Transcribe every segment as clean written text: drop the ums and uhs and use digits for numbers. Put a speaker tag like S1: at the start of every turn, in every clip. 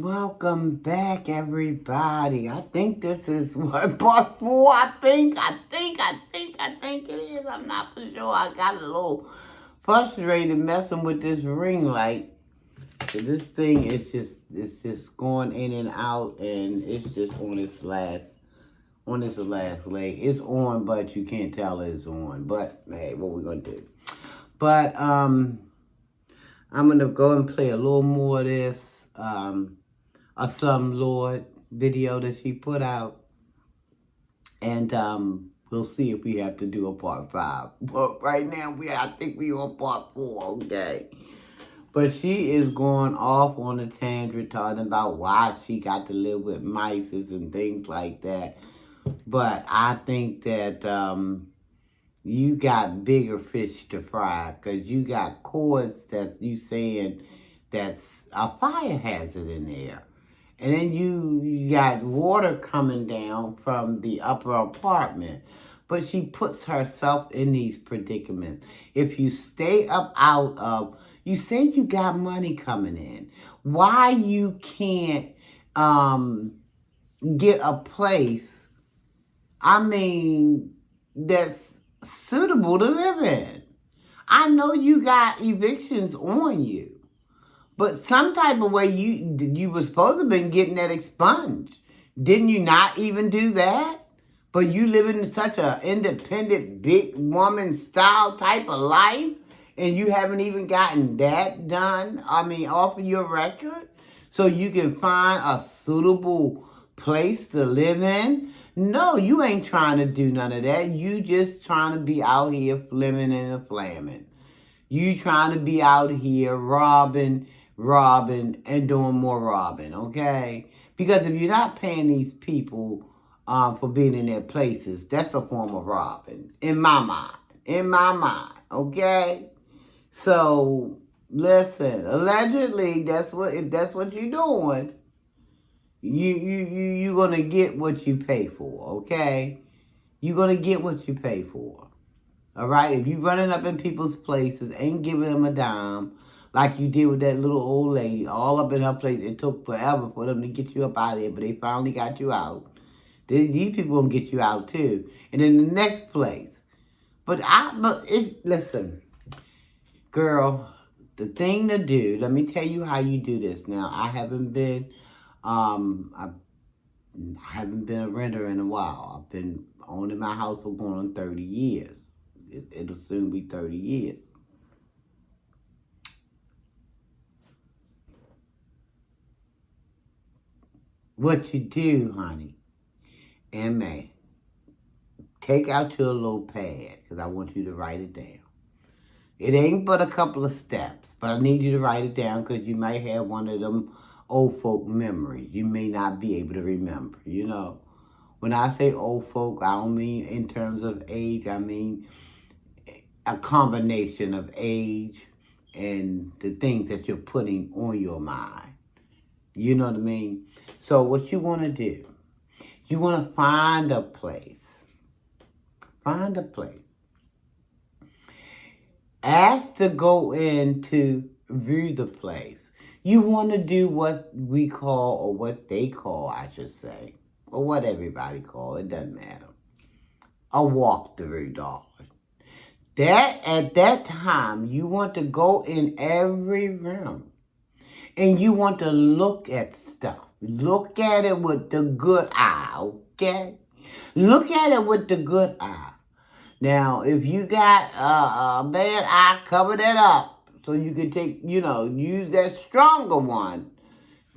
S1: Welcome back, everybody. I think this is what part 4. I think it is. I'm not for sure. I got a little frustrated messing with this ring light. So this thing is it's just going in and out, and it's just on its last leg. It's on, but you can't tell it's on. But hey, what we gonna do? But I'm gonna go and play a little more of this. A Some Lord video that she put out. And we'll see if we have to do a part 5. But right now, I think we on part 4, okay? But she is going off on a tangent talking about why she got to live with mice and things like that. But I think that you got bigger fish to fry, because you got cords that you saying that's a fire hazard in there. And then you got water coming down from the upper apartment. But she puts herself in these predicaments. If you stay up out of, you say you got money coming in, why you can't get a place, that's suitable to live in? I know you got evictions on you. But some type of way you were supposed to have been getting that expunged. Didn't you not even do that? But you live in such an independent, big woman style type of life, and you haven't even gotten that done, off of your record, so you can find a suitable place to live in? No, you ain't trying to do none of that. You just trying to be out here flimming and flamming. You trying to be out here robbing, and doing more robbing, okay? Because if you're not paying these people for being in their places, that's a form of robbing, in my mind, okay? So, listen, allegedly, if that's what you're doing, you're going to get what you pay for, okay? You're going to get what you pay for. All right? If you running up in people's places, ain't giving them a dime, like you did with that little old lady, all up in her place. It took forever for them to get you up out of there, but they finally got you out. These people gonna get you out too. And in the next place. Listen, girl, the thing to do, let me tell you how you do this. Now, I haven't been a renter in a while. I've been owning my house for going on 30 years. It'll soon be 30 years. What you do, honey, and May, take out your little pad, because I want you to write it down. It ain't but a couple of steps, but I need you to write it down, because you might have one of them old folk memories. You may not be able to remember, When I say old folk, I don't mean in terms of age. I mean a combination of age and the things that you're putting on your mind. You know what I mean? So what you want to do, you want to find a place. Find a place. Ask to go in to view the place. You want to do what we call, or what they call, I should say, or what everybody call, it doesn't matter, a walkthrough, darling. At that time, you want to go in every room, and you want to look at stuff. Look at it with the good eye, okay? Look at it with the good eye. Now, if you got a bad eye, cover that up so you can use that stronger one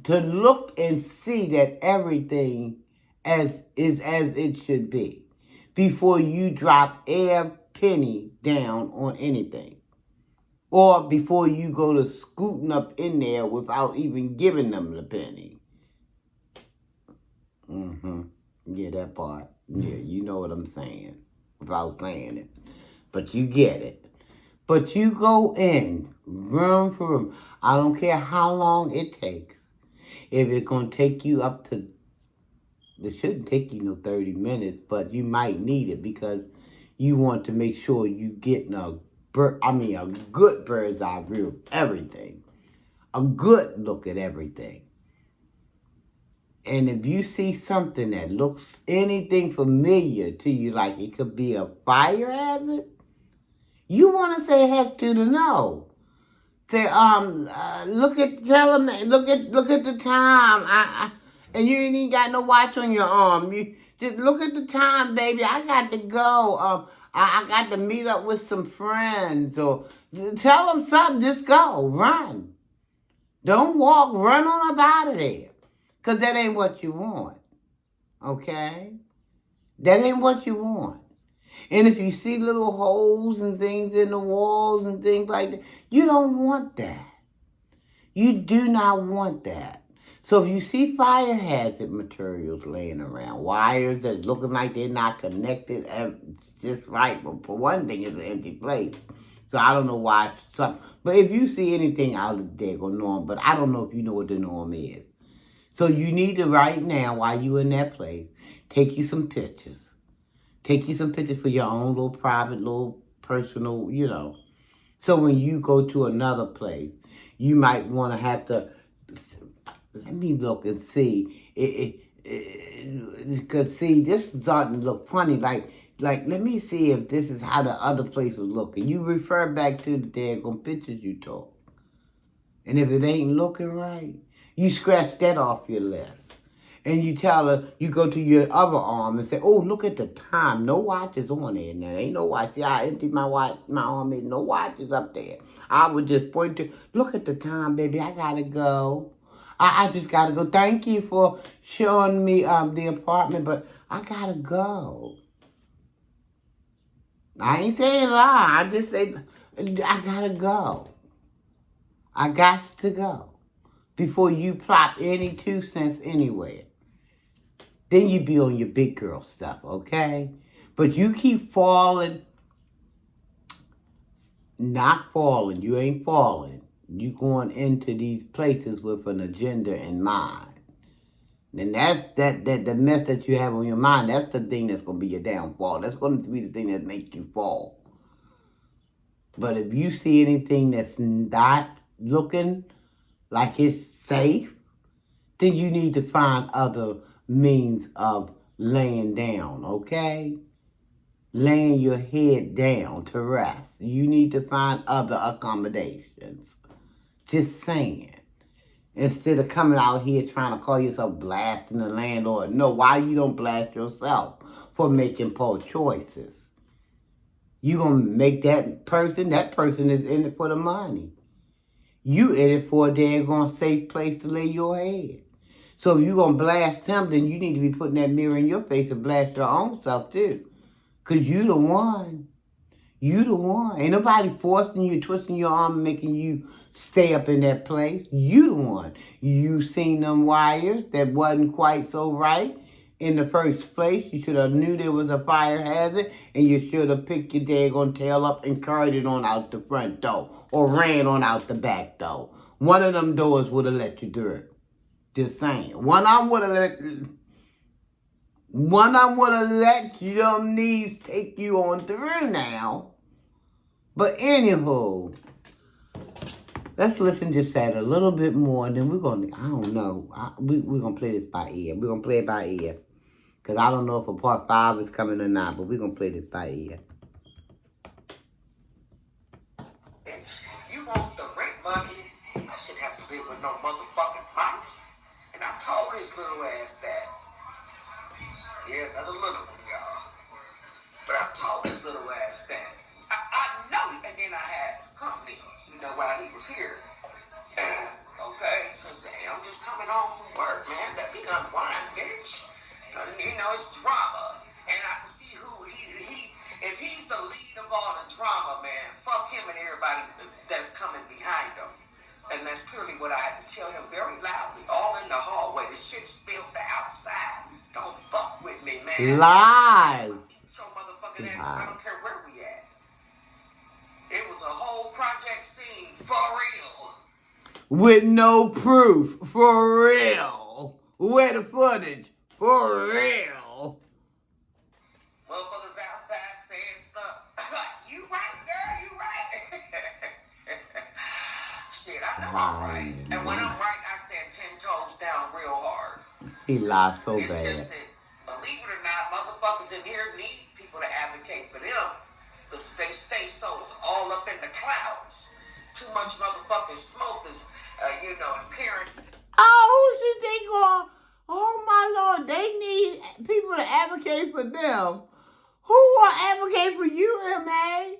S1: to look and see that everything is as it should be before you drop a penny down on anything. Or before you go to scooting up in there without even giving them the penny. Yeah, that part. Yeah, you know what I'm saying without saying it. But you get it. But you go in room for room. I don't care how long it takes. If it's going to take you up to, it shouldn't take you 30 minutes, but you might need it because you want to make sure you getting a good bird's eye view of everything. A good look at everything. And if you see something that looks anything familiar to you, like it could be a fire hazard, you want to say heck to the no. Say, look at the time. And you ain't even got no watch on your arm. You just look at the time, baby. I got to go. I got to meet up with some friends. Or tell them something. Just go, run. Don't walk. Run on up out of there, 'cause that ain't what you want. Okay, that ain't what you want. And if you see little holes and things in the walls and things like that, you don't want that. You do not want that. So if you see fire hazard materials laying around, wires that's looking like they're not connected, it's just right. But for one thing, it's an empty place. So I don't know why some. But if you see anything out of the daggone norm, but I don't know if you know what the norm is. So you need to right now, while you in that place, take you some pictures. Take you some pictures for your own little private, little personal, So when you go to another place, you might want to have to, let me look and see. Because see, this is starting to look funny. Like, let me see if this is how the other place was looking. You refer back to the daggone pictures you took. And if it ain't looking right, you scratch that off your list. And you tell her, you go to your other arm and say, oh, look at the time. No watch is on there now. Ain't no watch. Yeah, I emptied my watch, my arm in. No watch is up there. I would just point to, look at the time, baby. I got to go. I just got to go. Thank you for showing me the apartment, but I got to go. I ain't saying lie. I just say, I got to go. I got to go. Before you plop any 2 cents anywhere. Then you be on your big girl stuff, okay? But you keep falling, not falling. You ain't falling. You going into these places with an agenda in mind. And that's the mess that you have on your mind. That's the thing that's going to be your downfall. That's going to be the thing that makes you fall. But if you see anything that's not looking like it's safe, then you need to find other means of laying down, okay? Laying your head down to rest. You need to find other accommodations. Just saying. Instead of coming out here trying to call yourself blasting the landlord. No, why you don't blast yourself for making poor choices? You gonna make that person is in it for the money. You in it for a daggone safe place to lay your head. So if you're going to blast him, then you need to be putting that mirror in your face and blast your own self too. Because you the one. You the one. Ain't nobody forcing you, twisting your arm, making you stay up in that place. You the one. You seen them wires that wasn't quite so right in the first place. You should have knew there was a fire hazard, and you should have picked your daggone tail up and carried it on out the front door or ran on out the back door. One of them doors would have let you through. Just saying. One of them would have let you them knees take you on through now. But anywho, let's listen just at a little bit more, and then we're going to, I don't know, we're going to play this by ear. We're going to play it by ear. Because I don't know if a part 5 is coming or not, but we're going to play this by ear.
S2: You want the rent money? I shouldn't have to live with no motherfucking mice. And I told his little ass that. Yeah, another little one, y'all. But I told his little ass that. I know, and then I had company, while he was here. Okay? Because I'm just coming home from work, man. That be unwind, bitch. It's drama. And I see who if he's the lead of all the drama, man, fuck him and everybody that's coming behind him. And that's clearly what I had to tell him very loudly, all in the hallway. The shit spilled the outside. Don't fuck with me, man.
S1: Lies.
S2: So motherfucking ass, I don't care where we at. It was a whole project scene, for real.
S1: With no proof, for real. Where the footage, for real.
S2: Motherfuckers outside saying stuff. You right, girl, you right. Shit, I know I'm right. And when I'm right, I stand 10 toes down real hard.
S1: He lies so
S2: It's
S1: bad.
S2: just that, believe it or not, motherfuckers in here need people to advocate for them. Because they stay so all up in the clouds. Too much motherfucking smoke is, apparent.
S1: Oh, who should they go? Oh my Lord, they need people to advocate for them. Who will advocate for you, MA?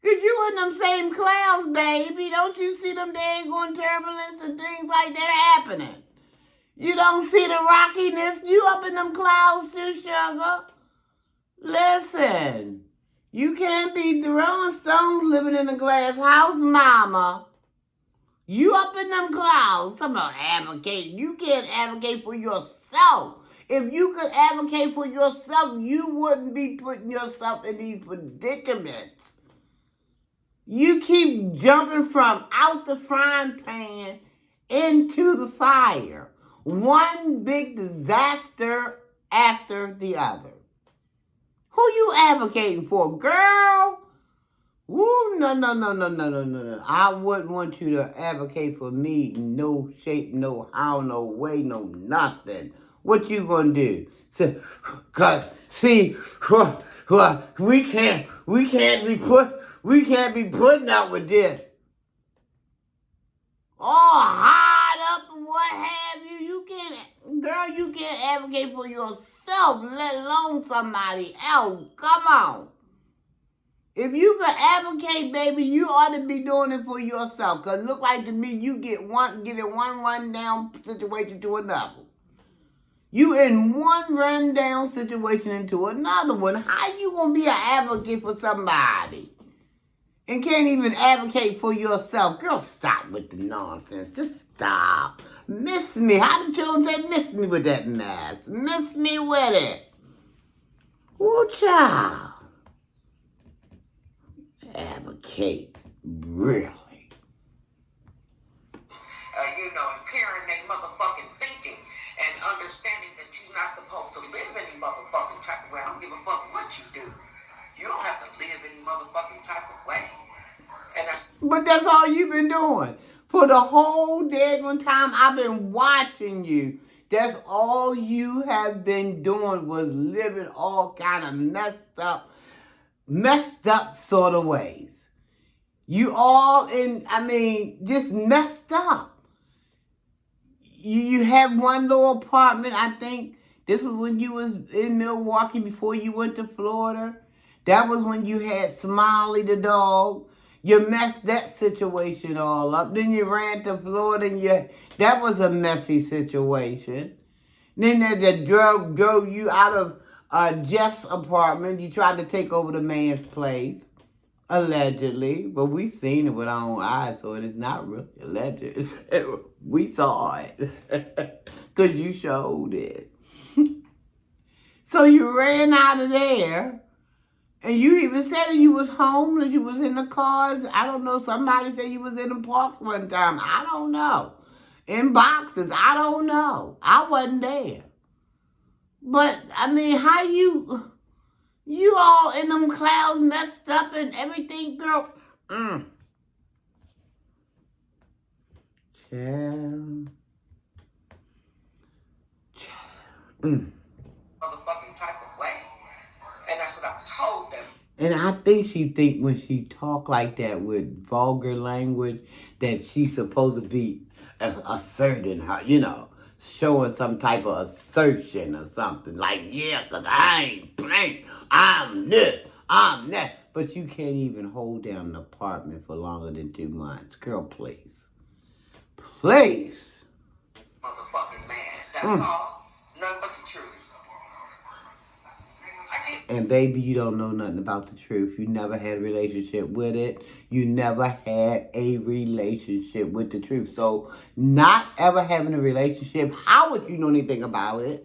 S1: Cause you in them same clouds, baby. Don't you see them daggone turbulence and things like that happening? You don't see the rockiness? You up in them clouds too, sugar. Listen, you can't be throwing stones living in a glass house, mama. You up in them clouds. Talking about advocating. You can't advocate for yourself. If you could advocate for yourself, you wouldn't be putting yourself in these predicaments. You keep jumping from out the frying pan into the fire. One big disaster after the other. Who you advocating for, girl? Woo, no. I wouldn't want you to advocate for me in no shape, no how, no way, no nothing. What you gonna do? So, cause see, we can't be putting up with this. All hot up and what have you. You can't advocate for yourself, let alone somebody else. Come on. If you could advocate, baby, you ought to be doing it for yourself. Cause look like to me, you get in one rundown situation to another. You in one rundown situation into another one. How you gonna be an advocate for somebody and can't even advocate for yourself? Girl, stop with the nonsense. Just stop. Miss me. How the children say miss me with that mess? Miss me with it. Ooh, child. Advocate. Really?
S2: Impairing their motherfucking thinking and understanding that you're not supposed to live any motherfucking type of way. I don't give a fuck what you do. You don't have to live any motherfucking type of way.
S1: But that's all you've been doing. For the whole daggone time I've been watching you, that's all you have been doing was living all kind of messed up sort of ways. You all just messed up. You had one little apartment, I think. This was when you was in Milwaukee before you went to Florida. That was when you had Smiley the dog. You messed that situation all up. Then you ran to Florida and that was a messy situation. Then they drove you out of Jeff's apartment. You tried to take over the man's place. Allegedly, but we seen it with our own eyes, so it is not really alleged. We saw it because you showed it. So you ran out of there, and you even said you was homeless. You was in the cars. I don't know. Somebody said you was in the park one time. I don't know. In boxes. I don't know. I wasn't there. But how you all in them clouds messed up and everything, girl. Child.
S2: Motherfucking type of way. And that's what I told them.
S1: And I think she think when she talk like that with vulgar language that she's supposed to be asserting her, showing some type of assertion or something. Like, yeah, because I ain't playing. I'm this. I'm that. But you can't even hold down an apartment for longer than 2 months. Girl, please. Please.
S2: Motherfucking man. That's all. Nothing but the truth.
S1: And baby, you don't know nothing about the truth. You never had a relationship with it. You never had a relationship with the truth. So not ever having a relationship, how would you know anything about it?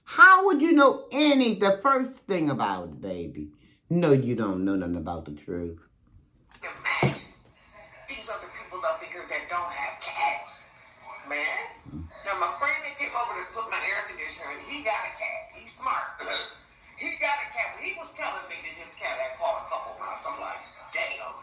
S1: How would you know the first thing about it, baby? No, you don't know nothing about the truth.
S2: Imagine these other people up here that don't have cats, man. Now my friend that came over to put my air conditioner in, he got a cat. He's smart. He got a cat, but he was telling me that his cat had caught a couple mice. I'm like, damn.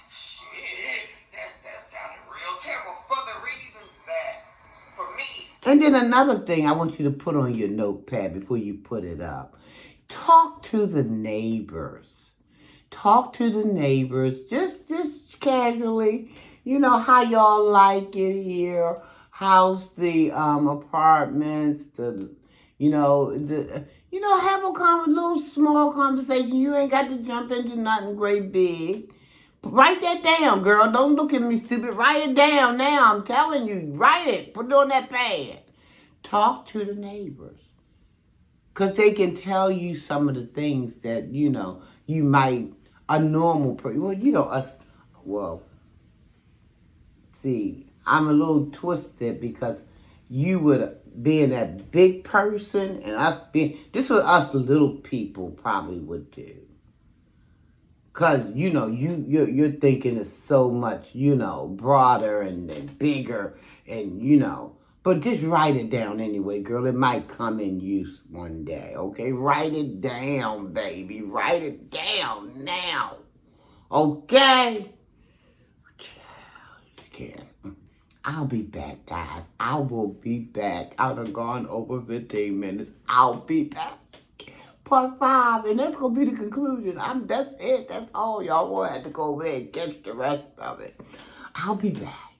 S2: Shit, that sounded real terrible for the reasons that, for me,
S1: And then another thing I want you to put on your notepad before you put it up. Talk to the neighbors. Talk to the neighbors just casually. You know how y'all like it here. How's the apartments? Have a little small conversation. You ain't got to jump into nothing great big. Write that down, girl. Don't look at me stupid. Write it down now. I'm telling you. Write it. Put it on that pad. Talk to the neighbors. Because they can tell you some of the things that, you might, a normal person, see, I'm a little twisted because you would, being that big person and us being, this is what us little people probably would do. Because, you're thinking it's so much, broader and bigger and. But just write it down anyway, girl. It might come in use one day, okay? Write it down, baby. Write it down now, okay? I'll be back, guys. I will be back. I've gone over 15 minutes. I'll be back. Part 5, and that's going to be the conclusion. That's it. That's all. Y'all will have to go over there and catch the rest of it. I'll be back.